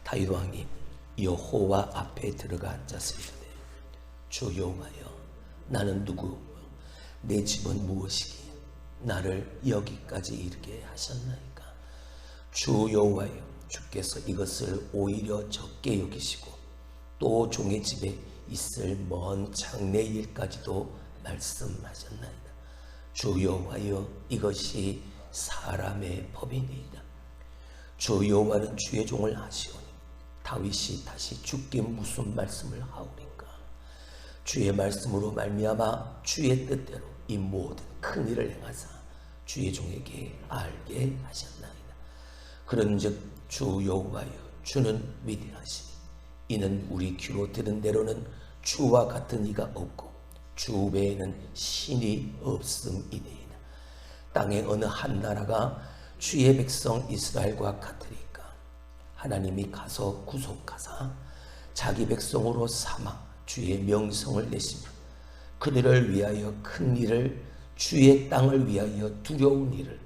다윗 왕이 여호와 앞에 들어가 앉아서 이르되 주 여호와여 나는 누구 내 집은 무엇이기에 나를 여기까지 이르게 하셨나이까. 주 여호와여 주께서 이것을 오히려 적게 여기시고 또 종의 집에 있을 먼 장래 일까지도 말씀하셨나이다. 주 여호와여 이것이 사람의 법이니이다. 주 여호와는 주의 종을 하시오니 다윗이 다시 주께 무슨 말씀을 하오리까. 주의 말씀으로 말미암아 주의 뜻대로 이 모든 큰 일을 행하사 주의 종에게 알게 하셨나이다. 그런즉 주 여호와여 주는 위대하시니 이는 우리 귀로 들은 대로는 주와 같은 이가 없고 주 외에는 신이 없음이니이다. 땅의 어느 한 나라가 주의 백성 이스라엘과 같으리까. 하나님이 가서 구속하사 자기 백성으로 삼아 주의 명성을 내시며 그들을 위하여 큰 일을 주의 땅을 위하여 두려운 일을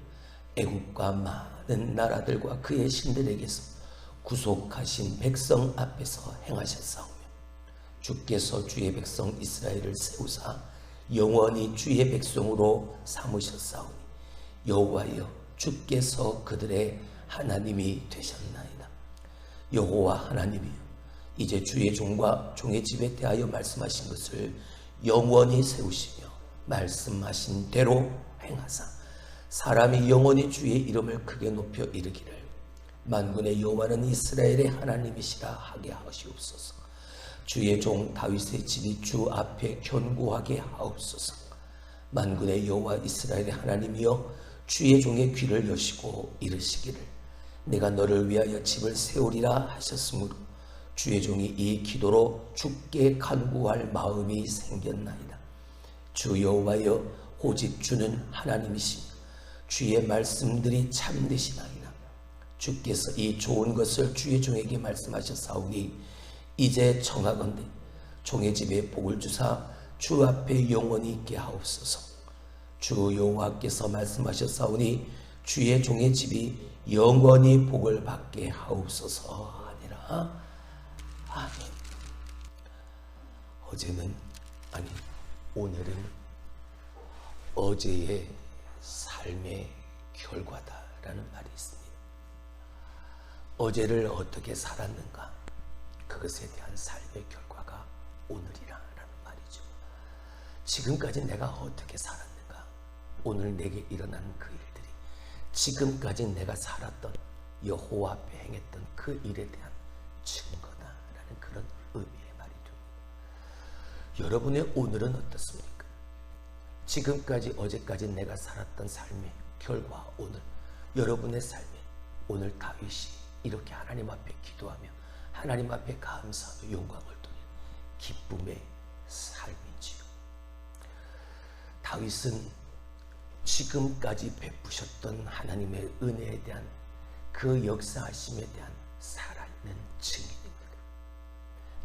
애국과 많은 나라들과 그의 신들에게서 구속하신 백성 앞에서 행하셨사오며 주께서 주의 백성 이스라엘을 세우사 영원히 주의 백성으로 삼으셨사오니 여호와여 주께서 그들의 하나님이 되셨나이다. 여호와 하나님이여 이제 주의 종과 종의 집에 대하여 말씀하신 것을 영원히 세우시며 말씀하신 대로 행하사 사람이 영원히 주의 이름을 크게 높여 이르기를 만군의 여호와는 이스라엘의 하나님이시라 하게 하시옵소서. 주의 종 다윗의 집이 주 앞에 견고하게 하옵소서. 만군의 여호와 이스라엘의 하나님이여 주의 종의 귀를 여시고 이르시기를 내가 너를 위하여 집을 세우리라 하셨으므로 주의 종이 이 기도로 주께 간구할 마음이 생겼나이다. 주 여호와여 오직 주는 하나님이시며 주의 말씀들이 참되시나이다. 주께서 이 좋은 것을 주의 종에게 말씀하셨사오니 이제 청하건대 종의 집에 복을 주사 주 앞에 영원히 있게 하옵소서. 주 여호와께서 말씀하셨사오니 주의 종의 집이 영원히 복을 받게 하옵소서 하니라. 아멘. 오늘은 어제의 삶의 결과다라는 말이 있습니다. 어제를 어떻게 살았는가, 그것에 대한 삶의 결과가 오늘이라는 말이죠. 지금까지 내가 어떻게 살았는가, 오늘 내게 일어난 그 일들이 지금까지 내가 살았던 여호와 앞에 행했던 그 일에 대한 증거다라는 그런 의미의 말이 됩니다. 여러분의 오늘은 어떻습니까? 지금까지 어제까지 내가 살았던 삶의 결과 오늘, 여러분의 삶에 오늘 다윗이 이렇게 하나님 앞에 기도하며 하나님 앞에 감사하며 영광을 돌리는 기쁨의 삶이지요. 다윗은 지금까지 베푸셨던 하나님의 은혜에 대한 그 역사하심에 대한 살아있는 증인입니다.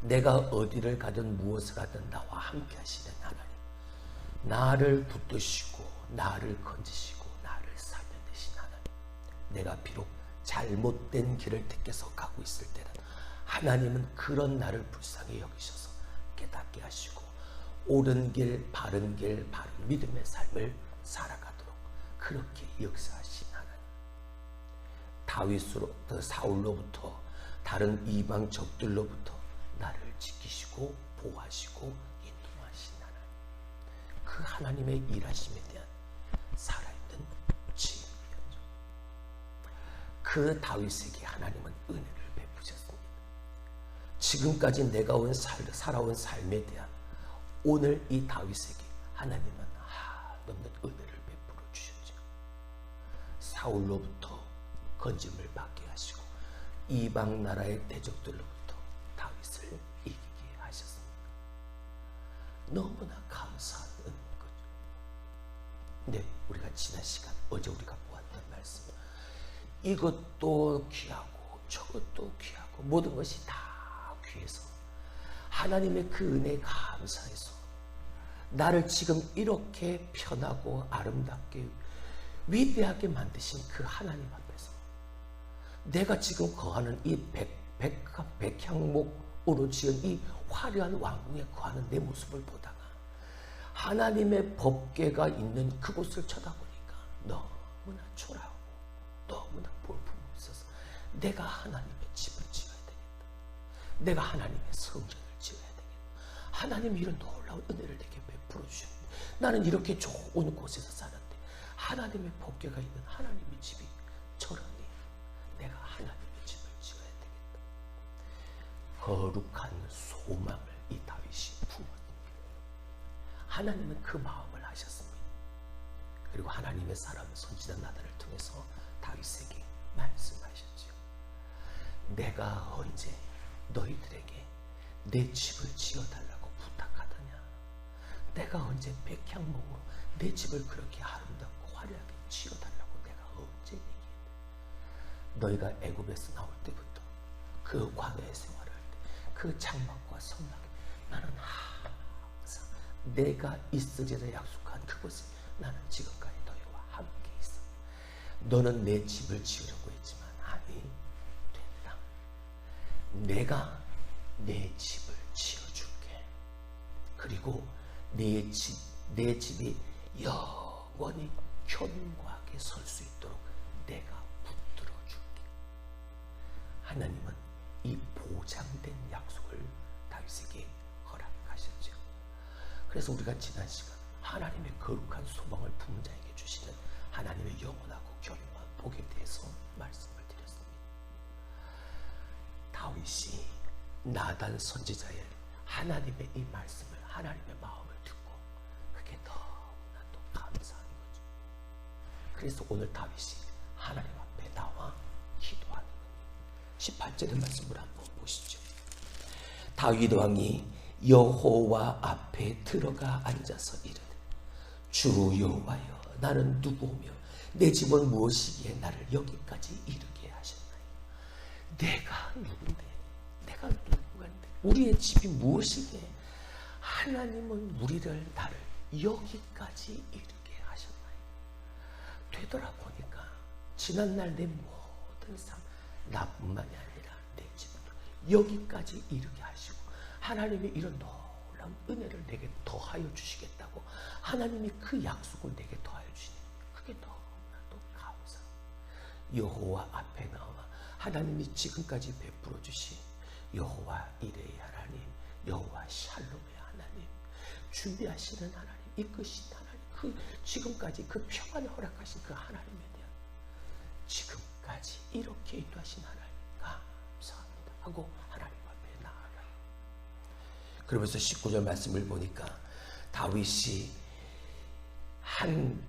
내가 어디를 가든 무엇을 하든 나와 함께 하시는 하나님, 나를 붙드시고 나를 건지시고 나를 살려내신 하나님, 내가 비록 잘못된 길을 택해서 가고 있을 때는 하나님은 그런 나를 불쌍히 여기셔서 깨닫게 하시고 옳은 길, 바른 믿음의 삶을 살아가도록 그렇게 역사하신 하나님, 다윗으로부터 사울로부터 다른 이방 적들로부터 나를 지키시고 보호하시고 인도하신 하나님, 그 하나님의 일하심에 대한 살아있는 증인이었죠. 그 다윗에게 하나님은 은혜를 베푸셨습니다. 지금까지 내가 살아온 삶에 대한 오늘 이 다윗에게 하나님은 한없는 은혜를 베풀어 주셨죠. 사울로부터 건짐을 받게 하시고 이방 나라의 대적들로부터 다윗을 이기게 하셨습니다. 너무나 감사한 은혜인 거죠. 네, 우리가 지난 시간 어제 우리가 보았던 말씀, 이것도 귀하고 저것도 귀하고 모든 것이 다 귀해서 하나님의 그 은혜에 감사해서 나를 지금 이렇게 편하고 아름답게 위대하게 만드신 그 하나님 앞에서 내가 지금 거하는 이 백향목으로 지은 이 화려한 왕궁에 거하는 내 모습을 보다가 하나님의 법궤가 있는 그곳을 쳐다보니까 너무나 초라하고 너무나 볼품이 있어서 내가 하나님의 집을 지어야 되겠다. 내가 하나님의 성전을 지어야 되겠다. 하나님이 이런 놀라운 은혜를 내게 베풀어 주셨는데 나는 이렇게 좋은 곳에서 사는데 하나님의 법궤가 있는 하나님의 집이 저러니 내가 하나님의 집을 지어야 되겠다. 거룩한 소망을 이 다윗이 품었습니다. 하나님은 그 마음을 하셨습니다. 그리고 하나님의 사람 선지자 나단을 통해서 다윗에게 말씀하셨지요. 내가 언제 너희들에게 내 집을 지어달라고 부탁하더냐. 내가 언제 백향목으로 내 집을 그렇게 아름답고 화려하게 지어달라고 내가 언제 얘기했냐. 너희가 애굽에서 나올 때부터 그 광야의 생활을 할 때 그 장막과 성막에 나는 항상 내가 있으리라 약속한 그곳에 나는 지금까지 너희와 함께 있어. 너는 내 집을 지으려고 했지만 아니 됐다. 내가 내 집을 지어줄게. 그리고 내 집이 영원히 견고하게 설 수 있도록 내가 붙들어줄게. 하나님은 이 보장된 약속을 다윗에게 허락하셨죠. 그래서 우리가 지난 시간 하나님의 거룩한 소망을 품은 자에게 주시는 하나님의 영원하고 견고한 복에 대해서 말씀을 드렸습니다. 다윗이 나단 선지자의 하나님의 이 말씀을 하나님의 마음을 듣고 그게 너무나도 감사한 거죠. 그래서 오늘 다윗이 하나님 앞에 나와 기도하는 겁니다. 18절의 말씀을 한번 보시죠. 다윗 왕이 여호와 앞에 들어가 앉아서 이르되 주 여호와여 나는 누구오며 내 집은 무엇이기에 나를 여기까지 이르게 하셨나이까. 내가 누군데 내가 누구인데 우리의 집이 무엇이기에 하나님은 나를 여기까지 이르게 하셨나이까. 되돌아보니까 지난날 내 모든 삶 나뿐만이 아니라 내 집도 여기까지 이르게 하시고 하나님이 이런 놀라운 은혜를 내게 더하여 주시겠다고 하나님이 그 약속을 내게 더하여 주시니 그게 너무나도 감사해요. 여호와 앞에 나와 하나님이 지금까지 베풀어 주신 여호와 이레의 하나님, 여호와 샬롬의 하나님, 준비하시는 하나님, 이끄신 하나님, 그 지금까지 그 평안을 허락하신 그 하나님에 대한 지금까지 이렇게 인도하신 하나님 감사합니다 하고 하나님 앞에 나아가요. 그러면서 19절 말씀을 보니까 다윗이 한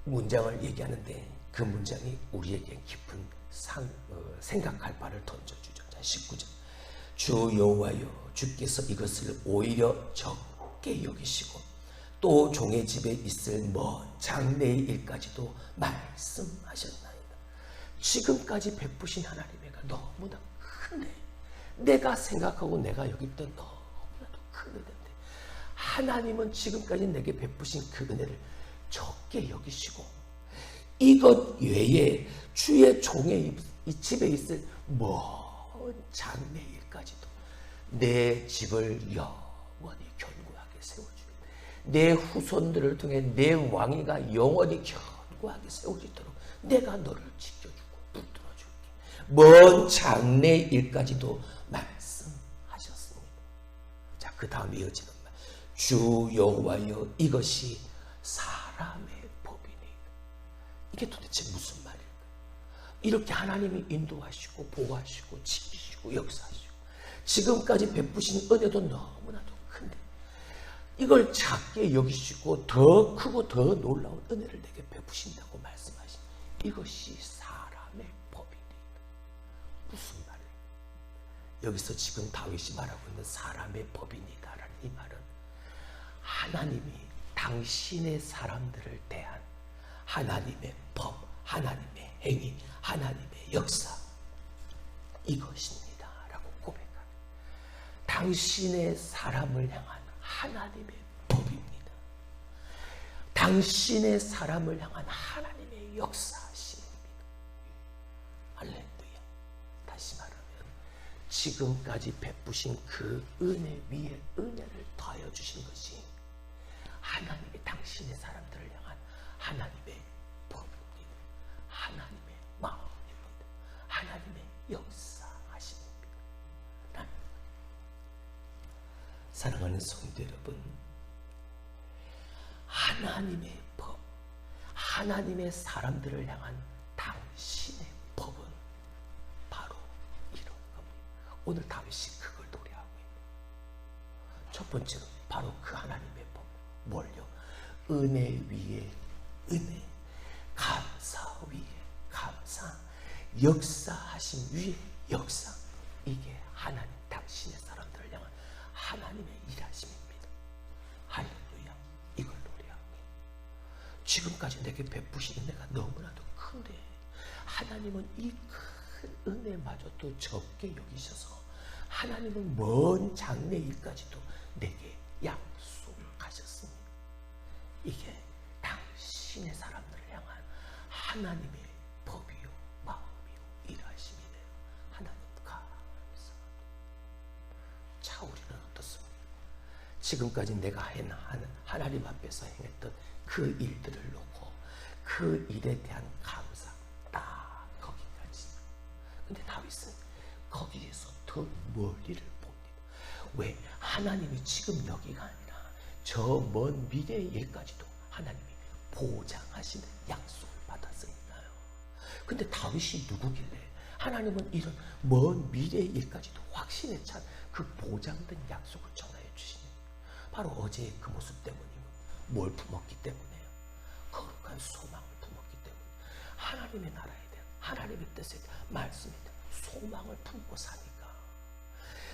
문장을 얘기하는데 그 문장이 우리에게 깊은 생각할 바를 던져주죠. 자, 19절 주 여호와여 주께서 이것을 오히려 적게 여기시고 또 종의 집에 있을 먼 장래의 일까지도 말씀하셨나이다. 지금까지 베푸신 하나님의가 너무나 큰데 내가 생각하고 내가 여길 때 너무나도 큰 은혜인데 하나님은 지금까지 내게 베푸신 그 은혜를 적게 여기시고 이것 외에 주의 종의 집에 있을 먼 장래의 일까지도 내 집을 영원히 견고하게 세워주겠다. 내 후손들을 통해 내 왕위가 영원히 견고하게 세워지도록 내가 너를 지켜주고 붙들어줄게. 먼 장래의 일까지도 말씀하셨습니다. 자, 그 다음 이어지는 말. 주 여호와여 이것이 사람의 법이니. 이게 도대체 무슨 말일까? 이렇게 하나님이 인도하시고 보호하시고 지키시고 역사하시고 지금까지 베푸신 은혜도 너무나도 큰데 이걸 작게 여기시고 더 크고 더 놀라운 은혜를 내게 베푸신다고 말씀하신 이것이 사람의 법이니. 무슨 말이에요? 여기서 지금 다윗이 말하고 있는 사람의 법이니다라는 이 말은 하나님이 당신의 사람들을 대한 하나님의 법, 하나님의 행위, 하나님의 역사 이것입니다 라고 고백합니다. 당신의 사람을 향한 하나님의 법입니다. 당신의 사람을 향한 하나님의 역사심입니다. 할렐루야. 다시 말하면 지금까지 베푸신 그 은혜 위에 은혜를 더하여 주신 것이 하나님의 당신의 사람들을 향한 하나님의 법입니다. 하나님의 마음입니다. 하나님의 역사하심입니다. 사랑하는 성도 여러분, 하나님의 법, 하나님의 사람들을 향한 당신의 법은 바로 이런 겁니다. 오늘 다윗이 그걸 노래하고 있는 첫 번째로 바로 그 하나님의 법, 뭘요? 은혜 위에 은혜, 감사 위에 감사, 역사하심 위에 역사. 이게 하나님 당신의 사람들을 향한 하나님의 일하심입니다. 할렐루야. 이걸 노래하고 지금까지 내게 베푸신 은혜가 너무나도 큰데 하나님은 이 큰 은혜마저도 적게 여기셔서 하나님은 먼 장래 일까지도 내게 약속하셨습니다. 이게 당신의 사람들을 향한 하나님의 법이요 마음이요 일하심이네요. 하나님 감사합니다. 자, 우리는 어떻습니까? 지금까지 내가 하는 하나님 앞에서 행했던 그 일들을 놓고 그 일에 대한 감사 딱 거기까지. 근데 다윗은 거기에서 더 멀리를 봅니다. 왜? 하나님이 지금 여기가 아니라 저 먼 미래의 일까지도 하나님이 보장하시는 약속을 받았으니까요. 근데 다윗이 누구길래 하나님은 이런 먼 미래의 일까지도 확신에 찬 그 보장된 약속을 전하여 주시니 바로 어제의 그 모습 때문이고 뭘 품었기 때문에요. 거룩한 소망을 품었기 때문에 하나님의 나라에 대한 하나님의 뜻에 대한 말씀에 대한 소망을 품고 사니까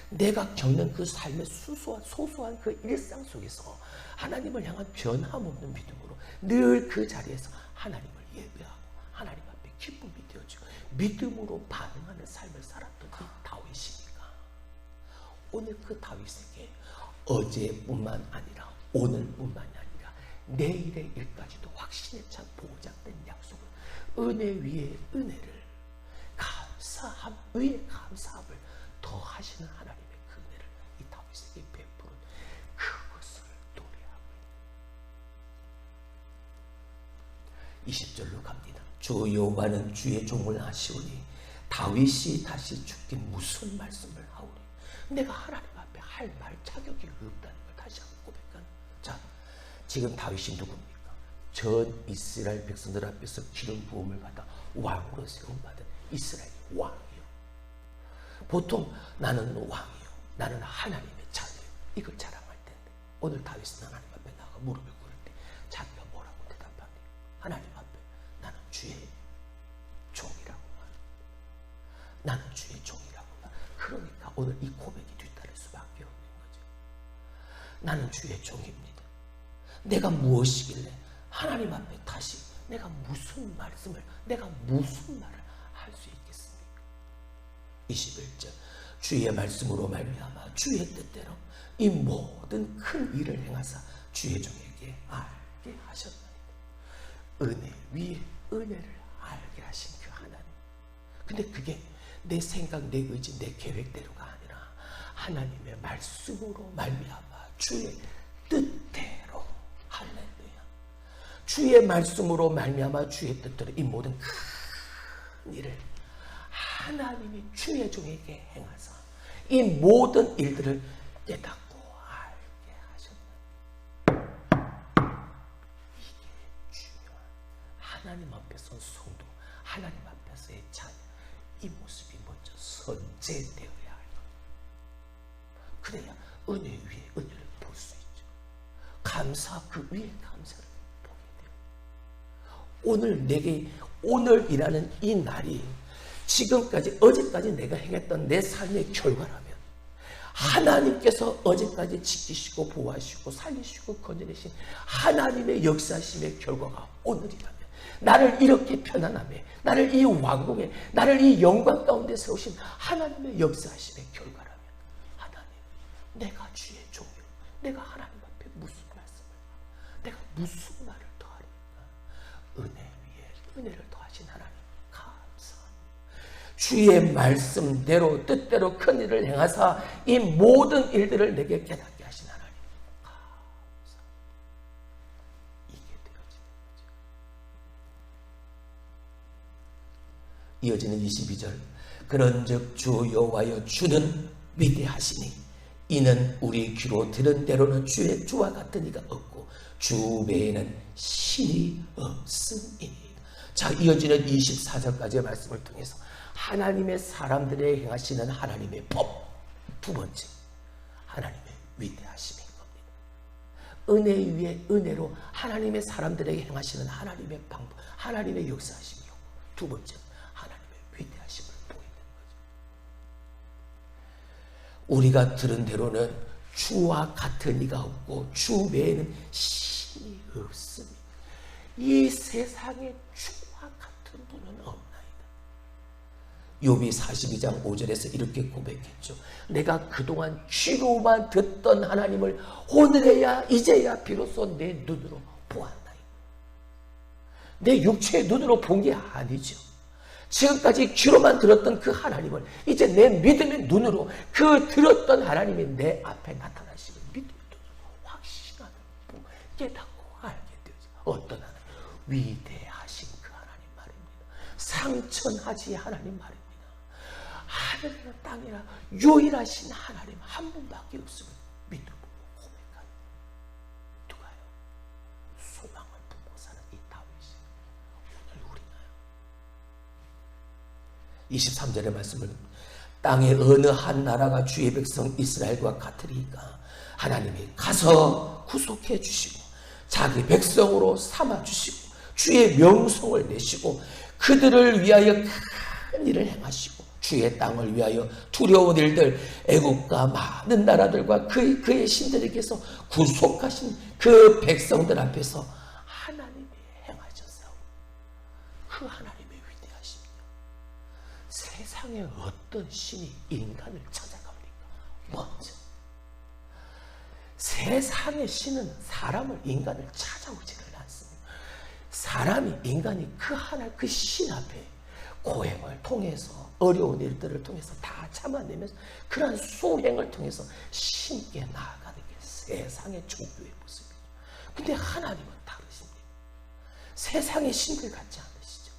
내가 겪는 그 삶의 소소한 그 일상 속에서 하나님을 향한 변함없는 믿음으로 늘 그 자리에서 하나님을 예배하고 하나님 앞에 기쁨이 되어지고 믿음으로 반응하는 삶을 살았던 이 다윗이니까 오늘 그 다윗에게 어제뿐만 아니라 오늘뿐만이 아니라 내일의 일까지도 확신에 찬 보장된 약속은 은혜 위에 은혜를 감사함 위에 감사함을 더하시는 하나님의 그 은혜를 이 다윗에게 베푸는 그것을 노래하고 있는 20절로 갑니다. 주 여호와는 주의 종을 아시오니 다윗이 다시 죽게 무슨 말씀을 하오리. 내가 하나님 앞에 할 말 자격이 없다는 걸 다시 한번 고백한. 자, 지금 다윗이 누굽니까? 전 이스라엘 백성들 앞에서 기름 부음을 받아 왕으로 세움받은 이스라엘 왕이요. 보통 나는 왕이요, 나는 하나님의 자녀요, 이걸 자랑할 텐데 오늘 다윗은 하나님 앞에 나가 무릎을 꿇을 때 자기가 뭐라고 대답합니까? 하나님 앞에 나는 주의 종이라고 말합니다. 나는 주의 종이라고 말합니다. 그러니까 오늘 이 고백이 뒤따를 수밖에 없는 거죠. 나는 주의 종입니다. 내가 무엇이길래 하나님 앞에 다시 내가 무슨 말씀을, 내가 무슨 말을 할 수 있겠습니까? 21절 주의 말씀으로 말미암아 주의 뜻대로 이 모든 큰 일을 행하사 주의 종에게 알게 하셨나이다. 은혜 위에 은혜를 알게 하신 그 하나님. 근데 그게 내 생각, 내 의지, 내 계획대로가 아니라 하나님의 말씀으로 말미암아 주의 뜻대로. 할렐루야. 주의 말씀으로 말미암아 주의 뜻대로 이 모든 큰 일을 하나님이 주의 종에게 행하사 이 모든 일들을 깨닫고 알게 하셨다. 이게 중요한 하나님 앞에서 성도, 하나님 앞에서의 자녀, 이 모습이 먼저 선제되어야 할 것. 그래야 은혜 위에 은혜를 볼 수 있죠. 감사 그 위에 감사를 보게 돼요. 오늘 내게 오늘이라는 이 날이 지금까지 어제까지 내가 행했던 내 삶의 결과라면 하나님께서 어제까지 지키시고 보호하시고 살리시고 건져내신 하나님의 역사심의 결과가 오늘이라면 나를 이렇게 편안함에 나를 이 왕국에 나를 이 영광 가운데 세우신 하나님의 역사심의 결과라면 하나님 내가 주의 종이로 내가 하나님 앞에 무슨 말씀을 하고 내가 무슨 말을 더하리까. 은혜 위에 은혜를 더하신 하나님 감사합니다. 주의 말씀대로 뜻대로 큰 일을 행하사 이 모든 일들을 내게 깨닫게 하신 하나님, 이게 되어지는 거죠. 이어지는 22절, 그런즉 주 여호와여 주는 위대하시니 이는 우리 귀로 들은 대로는 주와 같은 이가 없고 주 외에는 신이 없음이니. 자, 이어지는 24절까지의 말씀을 통해서 하나님의 사람들에 행하시는 하나님의 법, 두 번째, 하나님의 위대하심인 겁니다. 은혜 위에 은혜로 하나님의 사람들에게 행하시는 하나님의 방법, 하나님의 역사하심이고, 두 번째, 하나님의 위대하심을 보이는 거죠. 우리가 들은 대로는 주와 같은 이가 없고 주 외에는 신이 없습니다. 이 세상에 주와 같은 분은 없나이다. 욥이 42장 5절에서 이렇게 고백했죠. 내가 그동안 귀로만 듣던 하나님을 오늘에야 이제야 비로소 내 눈으로 보았나이다. 내 육체의 눈으로 본 게 아니죠. 지금까지 귀로만 들었던 그 하나님을 이제 내 믿음의 눈으로 그 들었던 하나님이 내 앞에 나타나시는 믿음의 눈으로 확신하는, 깨닫고 알게 되죠. 어떤 하나님? 위대하신 그 하나님 말입니다. 상천하지 하나님 말입니다. 하늘이나 땅이나 유일하신 하나님 한 분밖에 없음을 믿음으로 고백하는, 누가요? 소망을 품고 사는 이 다윗이 오늘 우리나요? 23절의 말씀을, 땅의 어느 한 나라가 주의 백성 이스라엘과 같으리까 하나님이 가서 구속해 주시고 자기 백성으로 삼아 주시고 주의 명성을 내시고 그들을 위하여 큰 일을 행하시고 주의 땅을 위하여 두려운 일들, 애국과 많은 나라들과 그의 신들에게서 구속하신 그 백성들 앞에서 하나님이 행하셨사오. 그 하나님의 위대하십니다. 세상에 어떤 신이 인간을 찾아갑니까? 먼저 세상의 신은 사람을, 인간을 찾아오지를 않습니다. 사람이, 인간이 그 하나, 그 신 앞에 고행을 통해서, 어려운 일들을 통해서 다 참아내면서 그러한 수행을 통해서 신께 나아가는 게 세상의 종교의 모습이죠. 근데 하나님은 다르십니다. 세상의 신들 같지 않으시죠.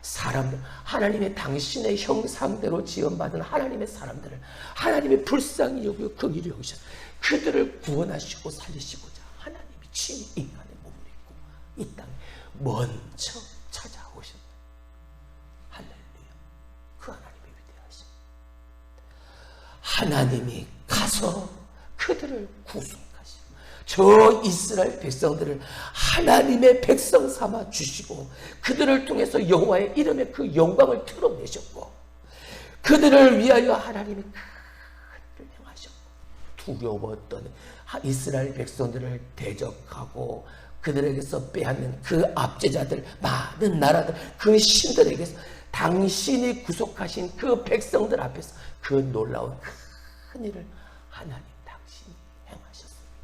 사람들, 하나님의 당신의 형상대로 지원받은 하나님의 사람들을 하나님의 불쌍히 여기고 긍휼히 여기셔서 그들을 구원하시고 살리시고자 하나님이 친히 인간의 몸을 입고 이 땅에 먼저 찾아오셨다. 할렐루야. 그 하나님의 위대하심. 하나님이 가서 그들을 구속하시고 저 이스라엘 백성들을 하나님의 백성 삼아 주시고 그들을 통해서 여호와의 이름의 그 영광을 드러내셨고 그들을 위하여 하나님이 두려웠던 이스라엘 백성들을 대적하고 그들에게서 빼앗는 그 압제자들, 많은 나라들, 그 신들에게서 당신이 구속하신 그 백성들 앞에서 그 놀라운 큰 일을 하나님 당신이 행하셨습니다.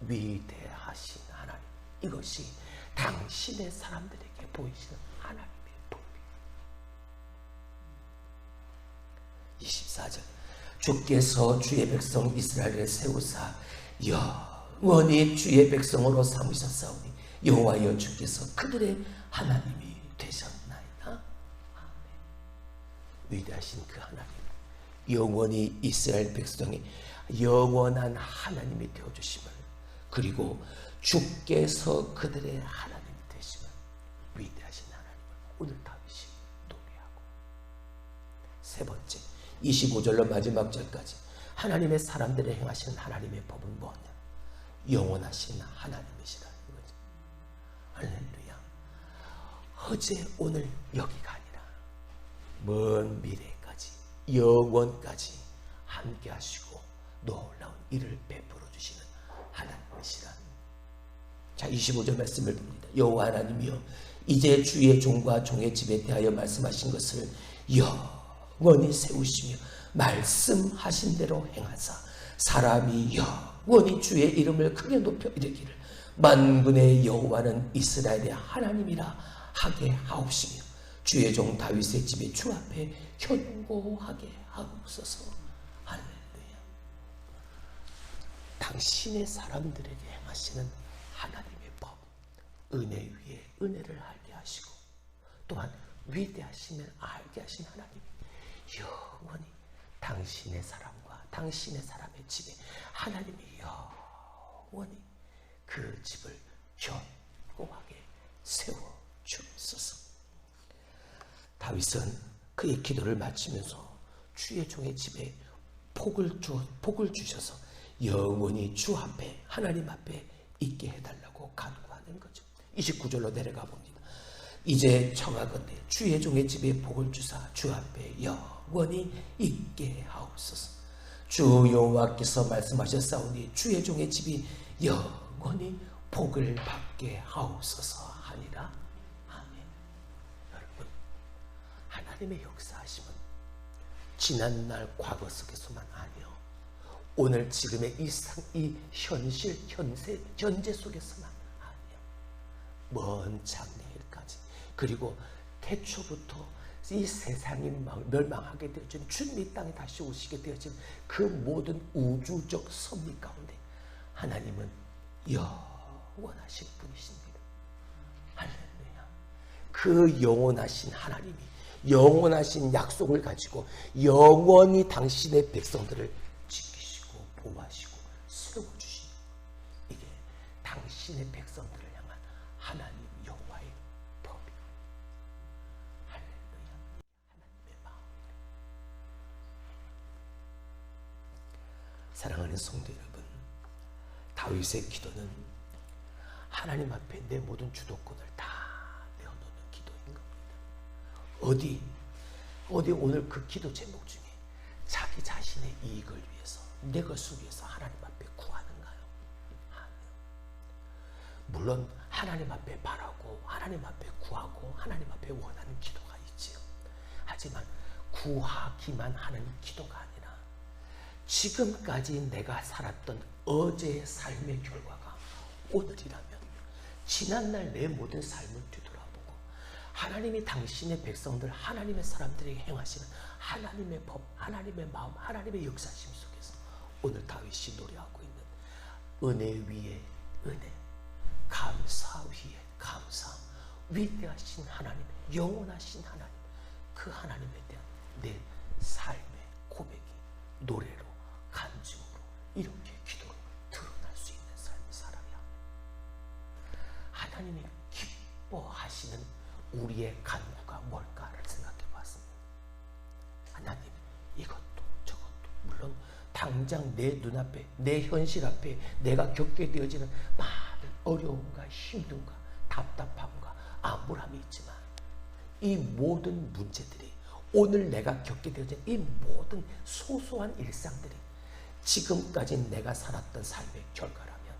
위대하신 하나님, 이것이 당신의 사람들에게 보이시는 하나님의 법입니다. 24절, 주께서 주의 백성 이스라엘을 세우사 영원히 주의 백성으로 삼으셨사오니 여호와여 주께서 그들의 하나님이 되셨나이다. 아멘. 위대하신 그 하나님, 영원히 이스라엘 백성이 영원한 하나님이 되어주심을, 그리고 주께서 그들의 하나님이 되심을, 위대하신 하나님을 오늘 다윗이 노래하고, 세 번째 25절로 마지막 절까지 하나님의 사람들의 행하시는 하나님의 법은 뭐냐? 영원하신 하나님이시라는 거죠. 할렐루야. 어제 오늘 여기가 아니라 먼 미래까지, 영원까지 함께 하시고 놀라운 일을 베풀어 주시는 하나님이시라는. 자, 25절 말씀을 봅니다. 여호와 하나님이여, 이제 주의 종과 종의 집에 대하여 말씀하신 것을 영원히 세우시며 말씀하신 대로 행하사 사람이 영원히 주의 이름을 크게 높여 이르기를 만군의 여호와는 이스라엘의 하나님이라 하게 하옵시며 주의 종 다윗의 집에 주 앞에 견고하게 하옵소서. 할렐루야. 당신의 사람들에게 행하시는 하나님의 법, 은혜 위에 은혜를 알게 하시고 또한 위대하심을 알게 하신 하나님, 영원히 당신의 사람과 당신의 사람의 집에 하나님이 영원히 그 집을 견고하게 세워주옵소서. 다윗은 그의 기도를 마치면서 주의 종의 집에 복을 주셔서 영원히 주 앞에 하나님 앞에 있게 해달라고 간구하는 거죠. 29절로 내려가 봅니다. 이제 청하건대 주의 종의 집에 복을 주사 주 앞에 영원히 있게 하옵소서. 주 여호와께서 말씀하셨사오니 주의 종의 집이 영원히 복을 받게 하옵소서 하니라. 아멘. 여러분, 하나님의 역사하심은 지난날 과거 속에서만 아니요, 오늘 지금의 이 현실 현재 속에서만 아니요, 먼 장래일까지, 그리고 태초부터 이 세상이 멸망하게 되어진 주님 이 땅에 다시 오시게 되어진 그 모든 우주적 섭리 가운데 하나님은 영원하신 분이십니다. 할렐루야. 그 영원하신 하나님이 영원하신 약속을 가지고 영원히 당신의 백성들을 지키시고 보호하시고 세워주시는, 이게 당신의 백성들을 향한 하나님 여호와의 법이에요. 할렐루야. 하나님의 마음. 사랑하는 성도 여러분, 다윗의 기도는 하나님 앞에 내 모든 주도권을 다 내어놓는 기도인 겁니다. 어디 오늘 그 기도 제목 중에 자기 자신의 이익을 위해서, 내 것을 위해서 하나님 앞에 구하는가요? 아니요. 물론 하나님 앞에 바라고 하나님 앞에 구하고 하나님 앞에 원하는 기도가 있지요. 하지만 구하기만 하는 기도가 아니라 지금까지 내가 살았던 어제의 삶의 결과가 오늘이라면 지난날 내 모든 삶을 뒤돌아보고 하나님이 당신의 백성들, 하나님의 사람들에게 행하시는 하나님의 법, 하나님의 마음, 하나님의 역사심 속에서 오늘 다윗이 노래하고 있는 은혜 위에 은혜, 감사 위에 감사, 위대하신 하나님, 영원하신 하나님, 그 하나님에 대한 내 삶의 고백이 노래로, 간증으로, 이렇게 기도로 드러날 수 있는 삶을 살아야 합니다. 하나님이 기뻐하시는 우리의 간구가 뭘까를 생각해 봤습니다. 하나님, 이것도 저것도, 물론 당장 내 눈앞에, 내 현실 앞에 내가 겪게 되어지는 많은 어려움과 힘듦과 답답함과 암울함이 있지만 이 모든 문제들이, 오늘 내가 겪게 되어진 이 모든 소소한 일상들이 지금까지 내가 살았던 삶의 결과라면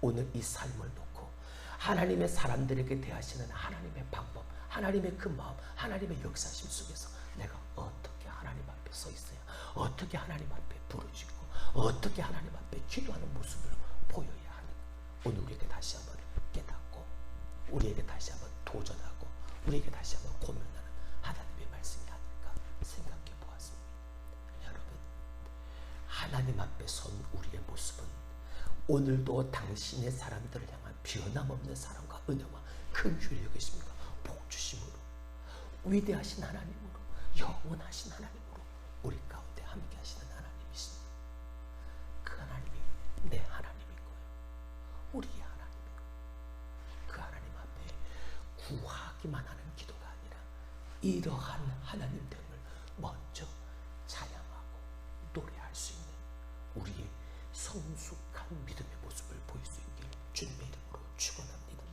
오늘 이 삶을 놓고 하나님의 사람들에게 대하시는 하나님의 방법, 하나님의 그 마음, 하나님의 역사심 속에서 내가 어떻게 하나님 앞에 서 있어야, 어떻게 하나님 앞에 부르짖고 어떻게 하나님 앞에 기도하는 모습을 보여야 하는가, 오늘 우리에게 다시 한번 깨닫고 우리에게 다시 한번 도전하고 우리에게 다시 한번 고민하는 하나님의 말씀이 아닐까 생각해 보았습니다. 여러분, 하나님 앞에 선 우리의 모습은 오늘도 당신의 사람들을 향한 변함없는 사랑과 은혜와 큰 규를 여기십니까? 복주심으로, 위대하신 하나님으로, 영원하신 하나님으로 우리 가운데 함께 하시는 하나님이십니다. 그 하나님이 내 하나님인 거예요. 우리의 하나님이고, 그 하나님 앞에 구하기만 하는 기도가 아니라 이러한 하나님됨을 먼저 찬양하고 노래할 수 있는 우리의 성숙한 믿음의 모습을 보일 수 있길 주님의 이름으로 축원합니다.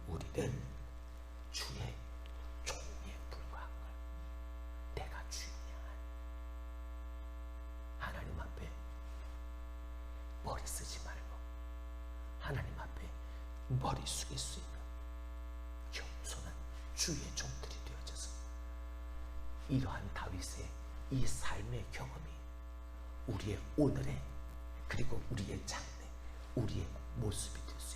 우리는 주의 종에 불과한 걸 내가 주인이야. 하나님 앞에 머리 쓰지 말고 하나님 앞에 머리 숙일 수 있는 겸손한 주의 종들이 되어져서 이러한 다윗의 이 삶의 경험이 우리의 오늘의, 그리고 우리의 장래, 우리의 모습이 될 수